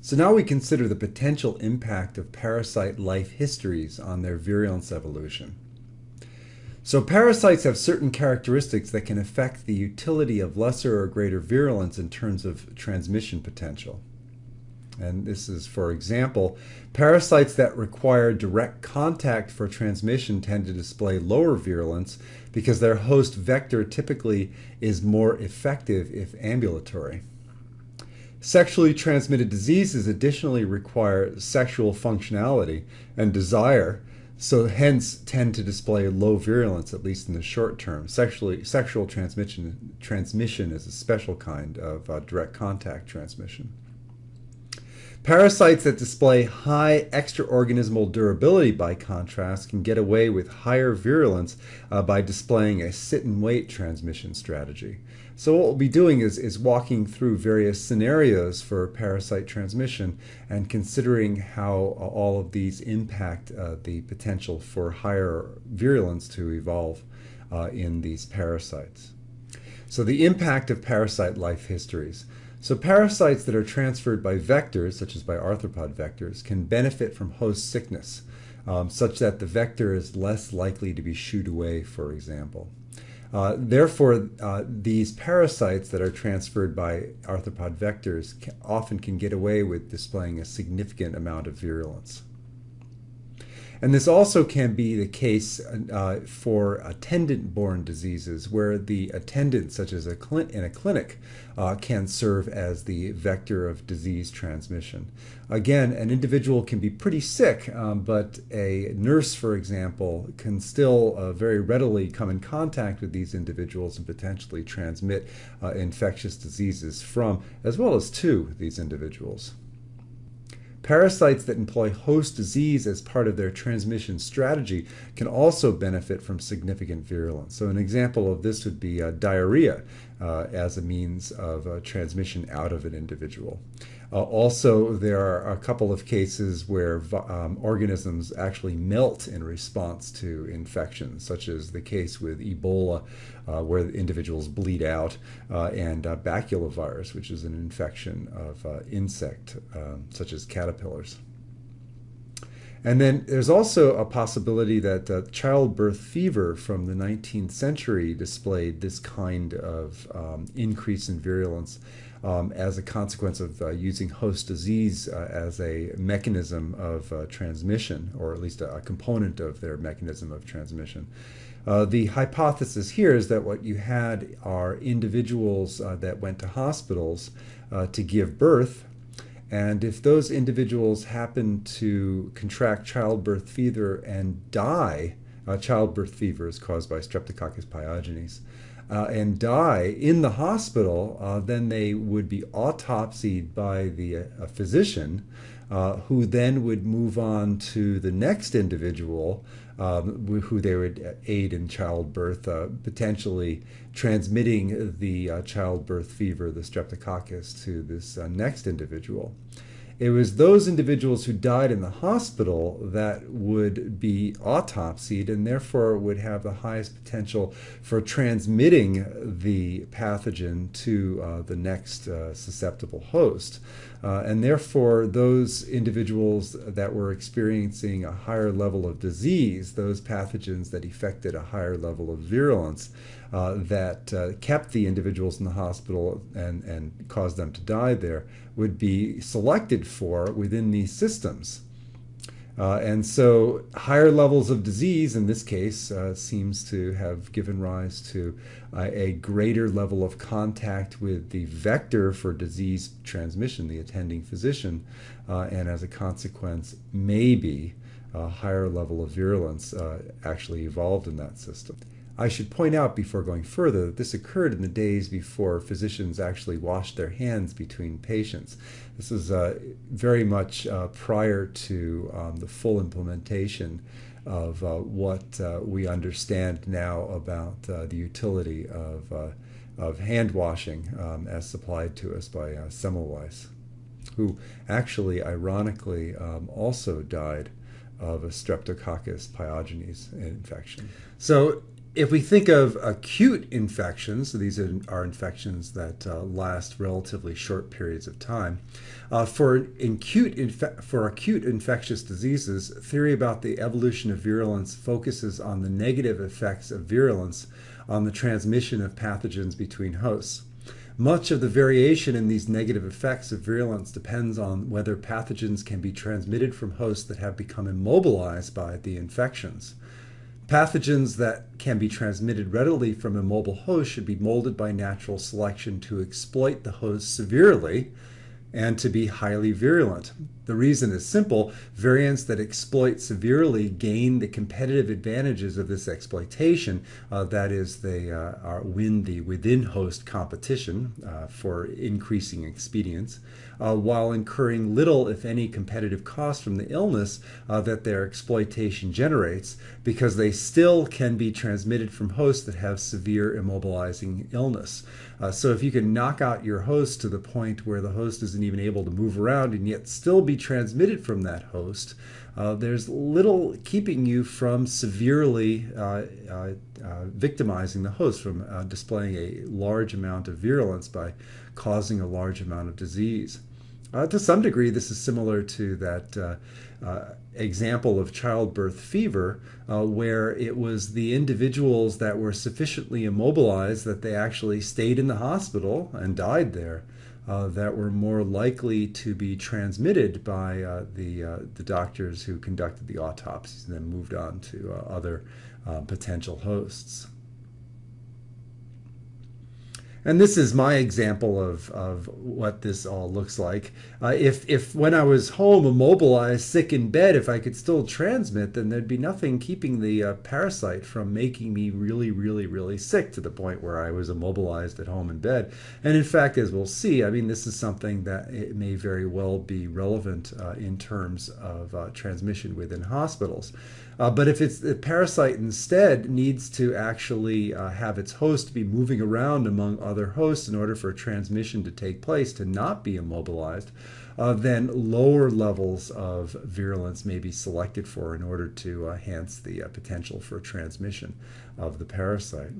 So now we consider the potential impact of parasite life histories on their virulence evolution. So parasites have certain characteristics that can affect the utility of lesser or greater virulence in terms of transmission potential. And this is, for example, parasites that require direct contact for transmission tend to display lower virulence because their host vector typically is more effective if ambulatory. Sexually transmitted diseases additionally require sexual functionality and desire, so hence tend to display low virulence, at least in the short term. Sexual transmission is a special kind of direct contact transmission. Parasites that display high extraorganismal durability, by contrast, can get away with higher virulence by displaying a sit-and-wait transmission strategy. So what we'll be doing is walking through various scenarios for parasite transmission and considering how all of these impact the potential for higher virulence to evolve in these parasites. So the impact of parasite life histories. So parasites that are transferred by vectors, such as by arthropod vectors, can benefit from host sickness, such that the vector is less likely to be shooed away, for example. Therefore, these parasites that are transferred by arthropod vectors often can get away with displaying a significant amount of virulence. And this also can be the case for attendant-borne diseases, where the attendant, such as in a clinic, can serve as the vector of disease transmission. Again, an individual can be pretty sick, but a nurse, for example, can still very readily come in contact with these individuals and potentially transmit infectious diseases from, as well as to, these individuals. Parasites that employ host disease as part of their transmission strategy can also benefit from significant virulence. So an example of this would be diarrhea as a means of transmission out of an individual. Also, there are a couple of cases where organisms actually melt in response to infections, such as the case with Ebola, where individuals bleed out, and baculovirus, which is an infection of insect, such as caterpillars. And then there's also a possibility that childbirth fever from the 19th century displayed this kind of increase in virulence as a consequence of using host disease as a mechanism of transmission, or at least a component of their mechanism of transmission. The hypothesis here is that what you had are individuals that went to hospitals to give birth, and if those individuals happen to contract childbirth fever and die, childbirth fever is caused by Streptococcus pyogenes, and die in the hospital, then they would be autopsied by the physician, who then would move on to the next individual who they would aid in childbirth, potentially transmitting the childbirth fever, the streptococcus, to this next individual. It was those individuals who died in the hospital that would be autopsied and therefore would have the highest potential for transmitting the pathogen to the next susceptible host. And therefore, those individuals that were experiencing a higher level of disease, those pathogens that affected a higher level of virulence, that kept the individuals in the hospital and caused them to die there, would be selected for within these systems. And so higher levels of disease, in this case, seems to have given rise to a greater level of contact with the vector for disease transmission, the attending physician, and as a consequence, maybe a higher level of virulence actually evolved in that system. I should point out before going further that this occurred in the days before physicians actually washed their hands between patients. This is very much prior to the full implementation of what we understand now about the utility of hand washing as supplied to us by Semmelweis, who actually, ironically, also died of a Streptococcus pyogenes infection. So If we think of acute infections, so these are infections that last relatively short periods of time. For acute infectious diseases, theory about the evolution of virulence focuses on the negative effects of virulence on the transmission of pathogens between hosts. Much of the variation in these negative effects of virulence depends on whether pathogens can be transmitted from hosts that have become immobilized by the infections. Pathogens that can be transmitted readily from immobile hosts should be molded by natural selection to exploit the host severely and to be highly virulent. The reason is simple. Variants that exploit severely gain the competitive advantages of this exploitation. That is, they win the within-host competition for increasing expedience, while incurring little, if any, competitive cost from the illness that their exploitation generates, because they still can be transmitted from hosts that have severe immobilizing illness. So if you can knock out your host to the point where the host isn't even able to move around and yet still be transmitted from that host, there's little keeping you from severely victimizing the host, from displaying a large amount of virulence by causing a large amount of disease. To some degree, this is similar to that example of childbirth fever, where it was the individuals that were sufficiently immobilized that they actually stayed in the hospital and died there, that were more likely to be transmitted by the doctors who conducted the autopsies and then moved on to other potential hosts. And this is my example of what this all looks like. If when I was home, immobilized, sick in bed, if I could still transmit, then there'd be nothing keeping the parasite from making me really, really, really sick to the point where I was immobilized at home in bed. And in fact, as we'll see, I mean, this is something that it may very well be relevant in terms of transmission within hospitals. But if it's the parasite instead needs to actually have its host be moving around among other hosts in order for transmission to take place, to not be immobilized, then lower levels of virulence may be selected for in order to enhance the potential for transmission of the parasite.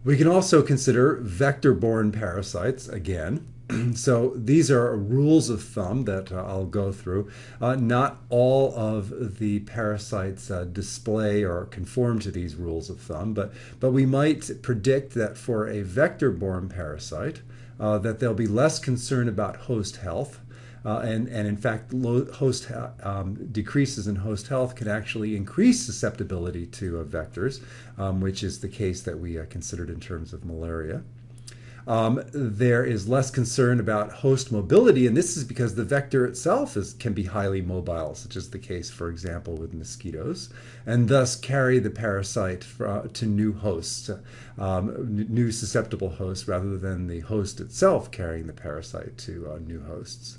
We can also consider vector-borne parasites again. So these are rules of thumb that I'll go through. Not all of the parasites display or conform to these rules of thumb, but we might predict that for a vector-borne parasite, that there'll be less concern about host health. And in fact, decreases in host health can actually increase susceptibility to vectors, which is the case that we considered in terms of malaria. There is less concern about host mobility, and this is because the vector itself can be highly mobile, such as the case, for example, with mosquitoes, and thus carry the parasite to new hosts, new susceptible hosts, rather than the host itself carrying the parasite to new hosts.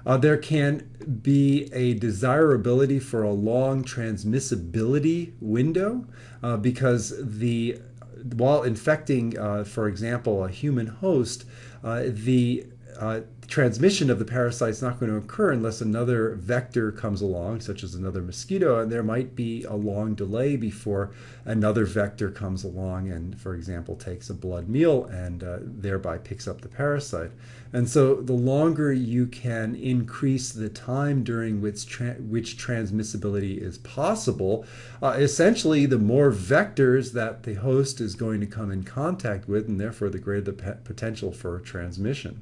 There can be a desirability for a long transmissibility window because while infecting, for example, a human host, the transmission of the parasite is not going to occur unless another vector comes along, such as another mosquito, and there might be a long delay before another vector comes along and, for example, takes a blood meal and thereby picks up the parasite. And so the longer you can increase the time during which transmissibility is possible, essentially the more vectors that the host is going to come in contact with, and therefore the greater the potential for transmission.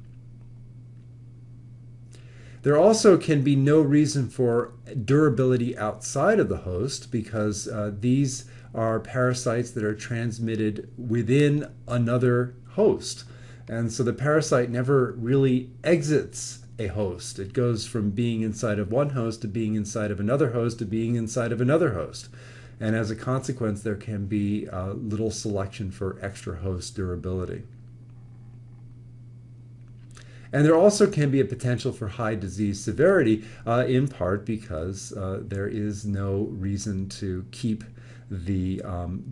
There also can be no reason for durability outside of the host because these are parasites that are transmitted within another host. And so the parasite never really exits a host. It goes from being inside of one host to being inside of another host to being inside of another host. And as a consequence, there can be little selection for extra host durability. And there also can be a potential for high disease severity, in part because there is no reason to keep the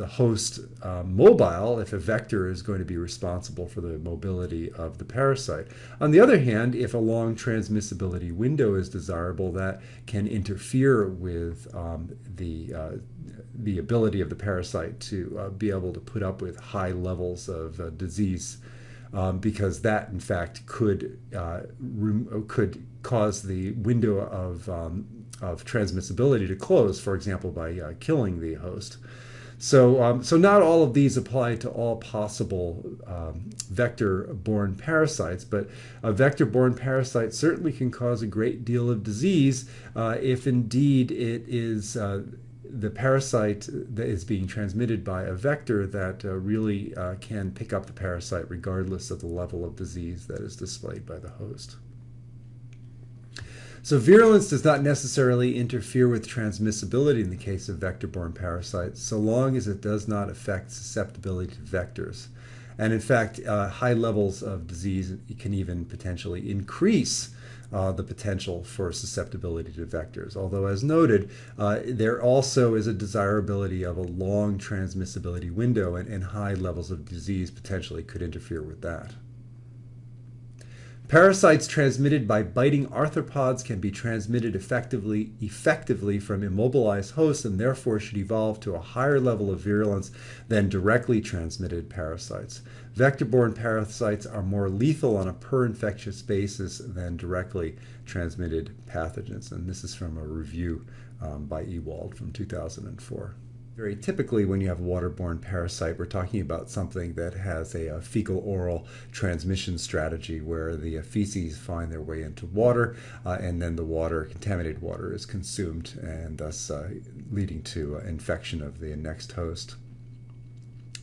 host mobile if a vector is going to be responsible for the mobility of the parasite. On the other hand, if a long transmissibility window is desirable, that can interfere with the ability of the parasite to be able to put up with high levels of disease, because that, in fact, could cause the window of transmissibility to close, for example, by killing the host. So not all of these apply to all possible vector-borne parasites, but a vector-borne parasite certainly can cause a great deal of disease if indeed it is the parasite that is being transmitted by a vector that really can pick up the parasite regardless of the level of disease that is displayed by the host. So virulence does not necessarily interfere with transmissibility in the case of vector-borne parasites, so long as it does not affect susceptibility to vectors. And in fact, high levels of disease can even potentially increase the potential for susceptibility to vectors. Although, as noted, there also is a desirability of a long transmissibility window, and high levels of disease potentially could interfere with that. Parasites transmitted by biting arthropods can be transmitted effectively from immobilized hosts, and therefore should evolve to a higher level of virulence than directly transmitted parasites. Vector-borne parasites are more lethal on a per-infectious basis than directly transmitted pathogens, and this is from a review by Ewald from 2004. Very typically, when you have a waterborne parasite, we're talking about something that has a fecal-oral transmission strategy where the feces find their way into water, and then the water, contaminated water, is consumed, and thus leading to infection of the next host.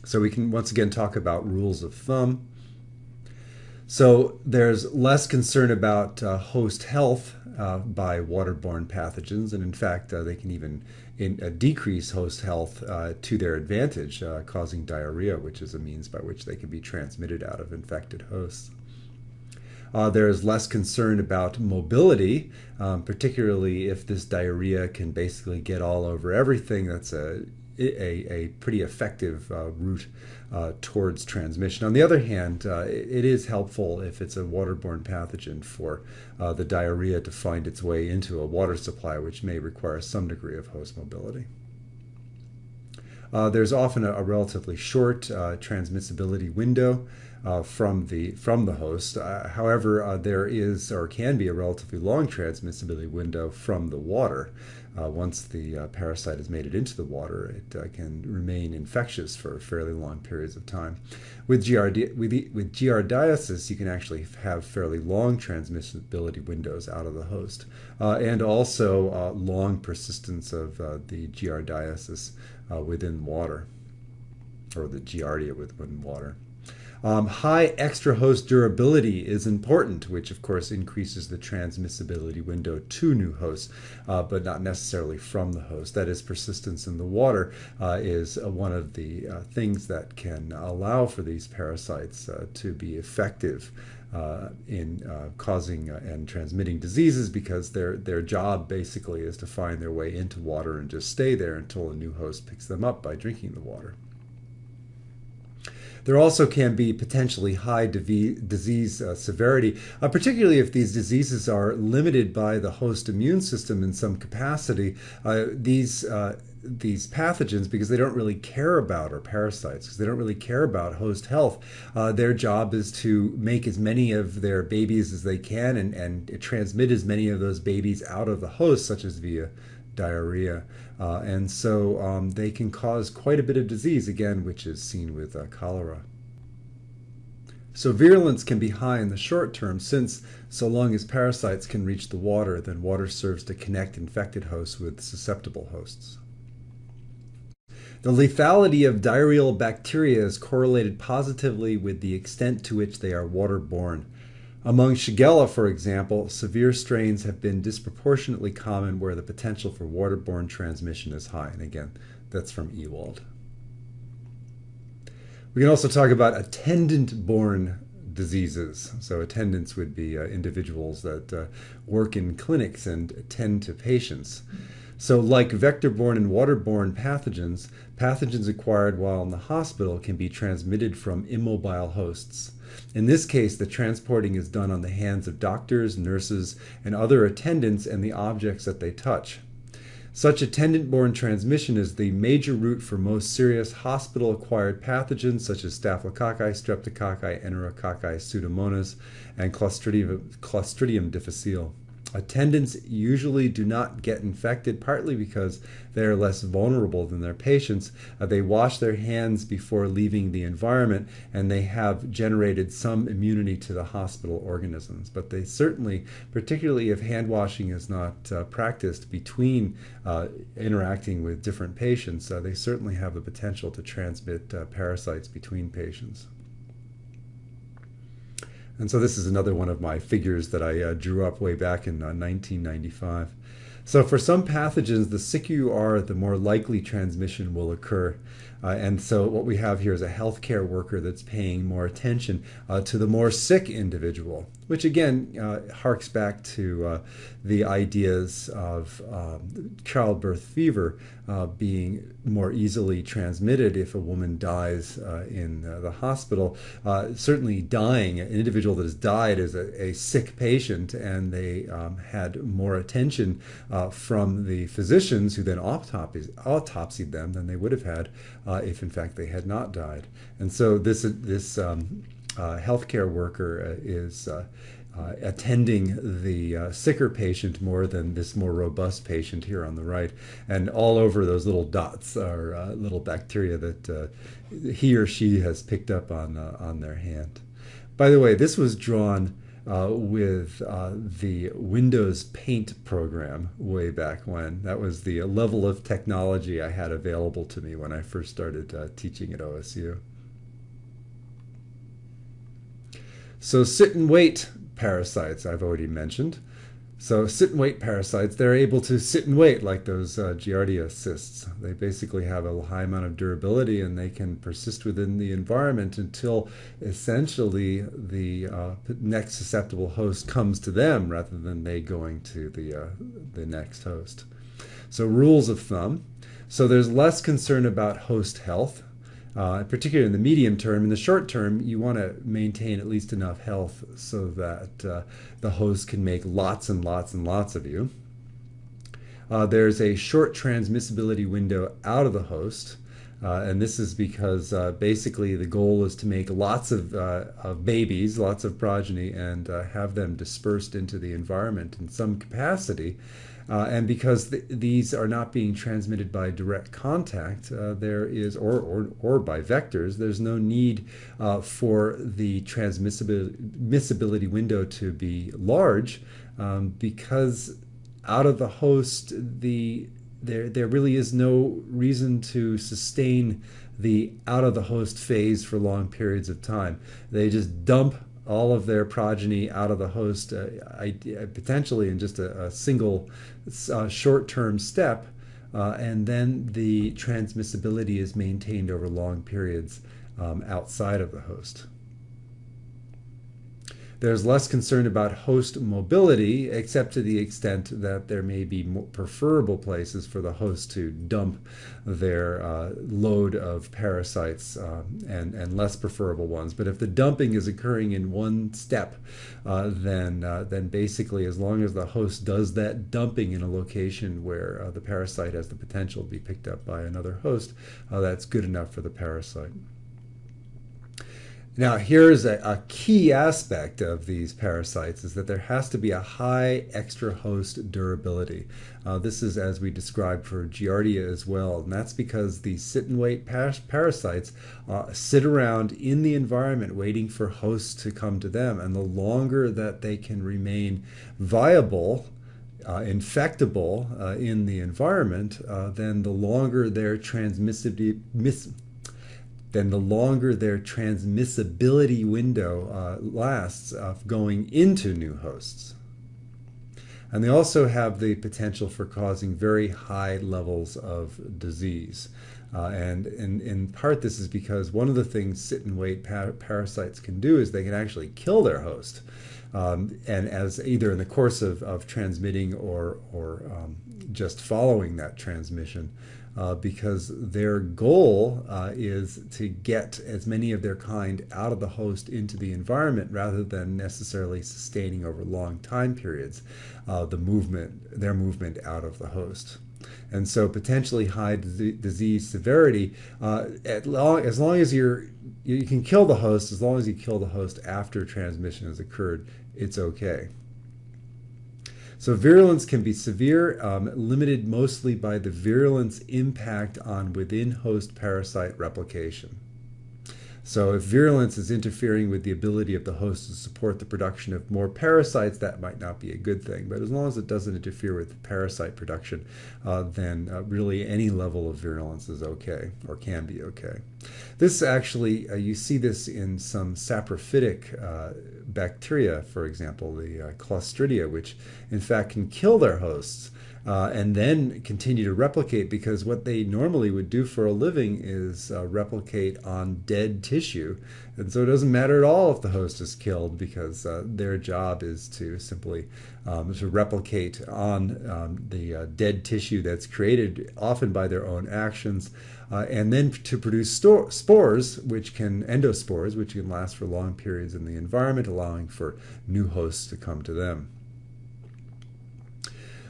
So we can once again talk about rules of thumb. So there's less concern about host health by waterborne pathogens, and in fact, they can even decrease host health to their advantage, causing diarrhea, which is a means by which they can be transmitted out of infected hosts. There is less concern about mobility, particularly if this diarrhea can basically get all over everything. That's a pretty effective route towards transmission. On the other hand, it is helpful if it's a waterborne pathogen for the diarrhea to find its way into a water supply, which may require some degree of host mobility. There's often a relatively short transmissibility window from the host. However, there is or can be a relatively long transmissibility window from the water. Once the parasite has made it into the water, it can remain infectious for fairly long periods of time. With giardiasis, you can actually have fairly long transmissibility windows out of the host, and also long persistence of the giardiasis within water, or the giardia within water. High extra-host durability is important, which of course increases the transmissibility window to new hosts, but not necessarily from the host. That is, persistence in the water is one of the things that can allow for these parasites to be effective in causing and transmitting diseases, because their job basically is to find their way into water and just stay there until a new host picks them up by drinking the water. There also can be potentially high disease severity, particularly if these diseases are limited by the host immune system in some capacity. These pathogens, because they don't really care about, or parasites, because they don't really care about host health, their job is to make as many of their babies as they can and transmit as many of those babies out of the host, such as via diarrhea. And so they can cause quite a bit of disease, again, which is seen with cholera. So virulence can be high in the short term, since so long as parasites can reach the water, then water serves to connect infected hosts with susceptible hosts. The lethality of diarrheal bacteria is correlated positively with the extent to which they are waterborne. Among Shigella, for example, severe strains have been disproportionately common where the potential for waterborne transmission is high. And again, that's from Ewald. We can also talk about attendant-borne diseases. So attendants would be individuals that work in clinics and attend to patients. So like vector-borne and waterborne pathogens, pathogens acquired while in the hospital can be transmitted from immobile hosts. In this case, the transporting is done on the hands of doctors, nurses, and other attendants and the objects that they touch. Such attendant-borne transmission is the major route for most serious hospital-acquired pathogens such as Staphylococci, Streptococci, Enterococci, Pseudomonas, and Clostridium difficile. Attendants usually do not get infected, partly because they are less vulnerable than their patients. They wash their hands before leaving the environment, and they have generated some immunity to the hospital organisms. But they certainly, particularly if hand washing is not practiced between interacting with different patients, they certainly have the potential to transmit parasites between patients. And so this is another one of my figures that I drew up way back in 1995. So for some pathogens, the sicker you are, the more likely transmission will occur. And so what we have here is a healthcare worker that's paying more attention to the more sick individual, which again harks back to the ideas of childbirth fever being more easily transmitted if a woman dies in the hospital. Certainly dying, an individual that has died is a sick patient, and they had more attention from the physicians who then autopsied them than they would have had if in fact they had not died. And so this healthcare worker is attending the sicker patient more than this more robust patient here on the right. And all over those little dots are little bacteria that he or she has picked up on their hand. By the way, this was drawn with the Windows Paint program way back when. That was the level of technology I had available to me when I first started teaching at OSU. So sit and wait parasites I've already mentioned. So sit and wait parasites, they're able to sit and wait like those Giardia cysts. They basically have a high amount of durability, and they can persist within the environment until essentially the next susceptible host comes to them rather than they going to the next host. So rules of thumb. So there's less concern about host health. Particularly in the medium term. In the short term, you want to maintain at least enough health so that the host can make lots and lots and lots of you. There's a short transmissibility window out of the host, and this is because basically the goal is to make lots of babies, lots of progeny, and have them dispersed into the environment in some capacity. And because these are not being transmitted by direct contact, there is, or by vectors, there's no need for the transmissibility window to be large, because out of the host, there really is no reason to sustain the out of the host phase for long periods of time. They just dump all of their progeny out of the host, potentially in just a single short-term step, and then the transmissibility is maintained over long periods outside of the host. There's less concern about host mobility, except to the extent that there may be more preferable places for the host to dump their load of parasites and less preferable ones. But if the dumping is occurring in one step, then basically as long as the host does that dumping in a location where the parasite has the potential to be picked up by another host, that's good enough for the parasite. Now, here's a key aspect of these parasites is that there has to be a high extra host durability. This is as we described for Giardia as well, and that's because these sit and wait parasites sit around in the environment waiting for hosts to come to them, and the longer that they can remain viable, infectable in the environment, then the longer their transmissibility window lasts of going into new hosts. And they also have the potential for causing very high levels of disease. And in part this is because one of the things sit and wait parasites can do is they can actually kill their host. And as either in the course of transmitting or just following that transmission, because their goal is to get as many of their kind out of the host into the environment rather than necessarily sustaining over long time periods their movement out of the host. And so potentially high disease severity, as long as you can kill the host, as long as you kill the host after transmission has occurred, it's okay. So virulence can be severe, limited mostly by the virulence impact on within-host parasite replication. So if virulence is interfering with the ability of the host to support the production of more parasites, that might not be a good thing. But as long as it doesn't interfere with parasite production, then really any level of virulence is okay, or can be okay. This actually, you see this in some saprophytic bacteria, for example, the Clostridia, which in fact can kill their hosts. And then continue to replicate, because what they normally would do for a living is replicate on dead tissue. And so it doesn't matter at all if the host is killed, because their job is to simply to replicate on the dead tissue that's created often by their own actions, and then to produce spores, endospores, which can last for long periods in the environment, allowing for new hosts to come to them.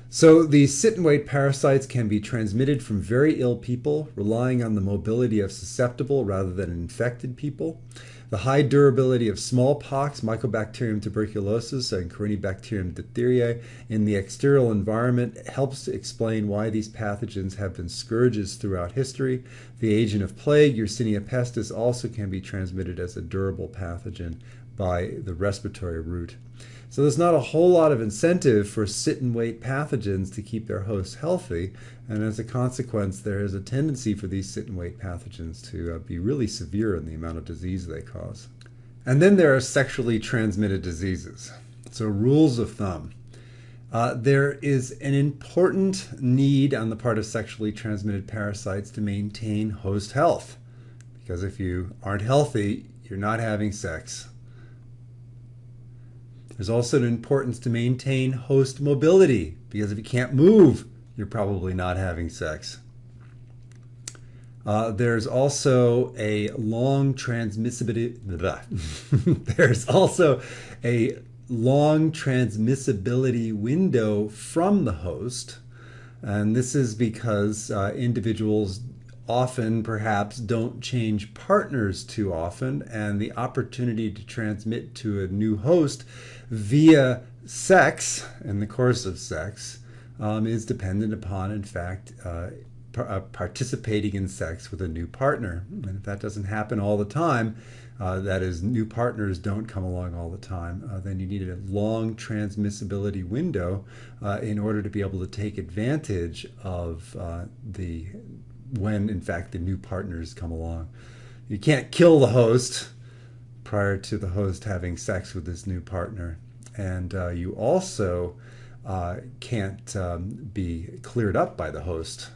So these sit-and-wait parasites can be transmitted from very ill people, relying on the mobility of susceptible rather than infected people. The high durability of smallpox, Mycobacterium tuberculosis, and Corynebacterium diphtheriae in the external environment helps to explain why these pathogens have been scourges throughout history. The agent of plague, Yersinia pestis, also can be transmitted as a durable pathogen by the respiratory route. So there's not a whole lot of incentive for sit-and-wait pathogens to keep their hosts healthy, and as a consequence, there is a tendency for these sit-and-wait pathogens to be really severe in the amount of disease they cause. And then there are sexually transmitted diseases. So rules of thumb. There is an important need on the part of sexually transmitted parasites to maintain host health, because if you aren't healthy, you're not having sex. There's also an importance to maintain host mobility, because if you can't move, you're probably not having sex. There's also a long transmissibility. There's also a long transmissibility window from the host, and this is because individuals often perhaps don't change partners too often, and the opportunity to transmit to a new host via sex, in the course of sex, is dependent upon, in fact, participating in sex with a new partner. And if that doesn't happen all the time, that is, new partners don't come along all the time, then you need a long transmissibility window in order to be able to take advantage of when, in fact, the new partners come along. You can't kill the host prior to the host having sex with this new partner. And you also can't be cleared up by the host's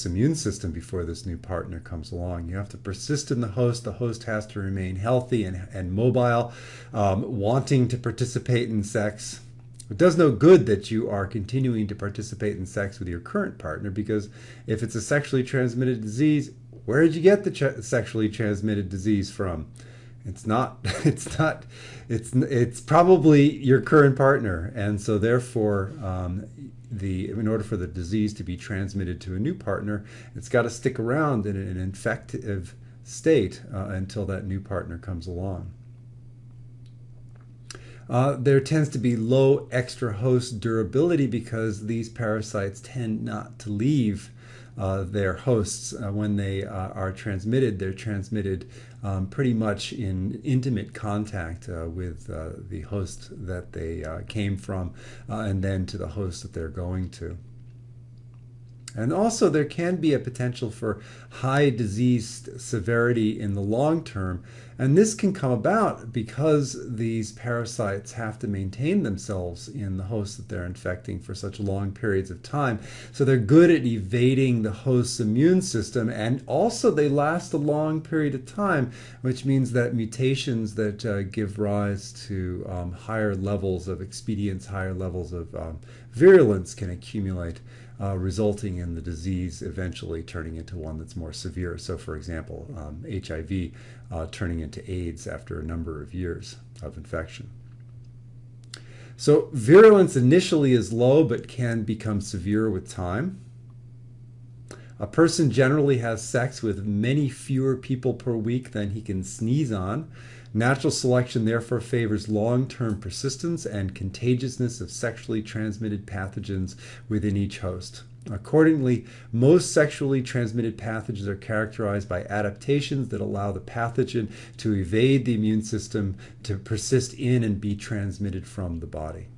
immune system before this new partner comes along. You have to persist in the host. The host has to remain healthy and mobile, wanting to participate in sex. It does no good that you are continuing to participate in sex with your current partner, because if it's a sexually transmitted disease, where did you get the sexually transmitted disease from? It's probably your current partner, and so therefore, in order for the disease to be transmitted to a new partner, it's got to stick around in an infective state until that new partner comes along. There tends to be low extra host durability, because these parasites tend not to leave their hosts when they are transmitted. They're transmitted pretty much in intimate contact with the host that they came from, and then to the host that they're going to. And also, there can be a potential for high disease severity in the long term. And this can come about because these parasites have to maintain themselves in the host that they're infecting for such long periods of time. So they're good at evading the host's immune system, and also they last a long period of time, which means that mutations that give rise to higher levels of expedience, higher levels of virulence can accumulate, resulting in the disease eventually turning into one that's more severe. So, for example, HIV turning into AIDS after a number of years of infection. So, virulence initially is low but can become severe with time. A person generally has sex with many fewer people per week than he can sneeze on. Natural selection therefore favors long-term persistence and contagiousness of sexually transmitted pathogens within each host. Accordingly, most sexually transmitted pathogens are characterized by adaptations that allow the pathogen to evade the immune system, to persist in and be transmitted from the body.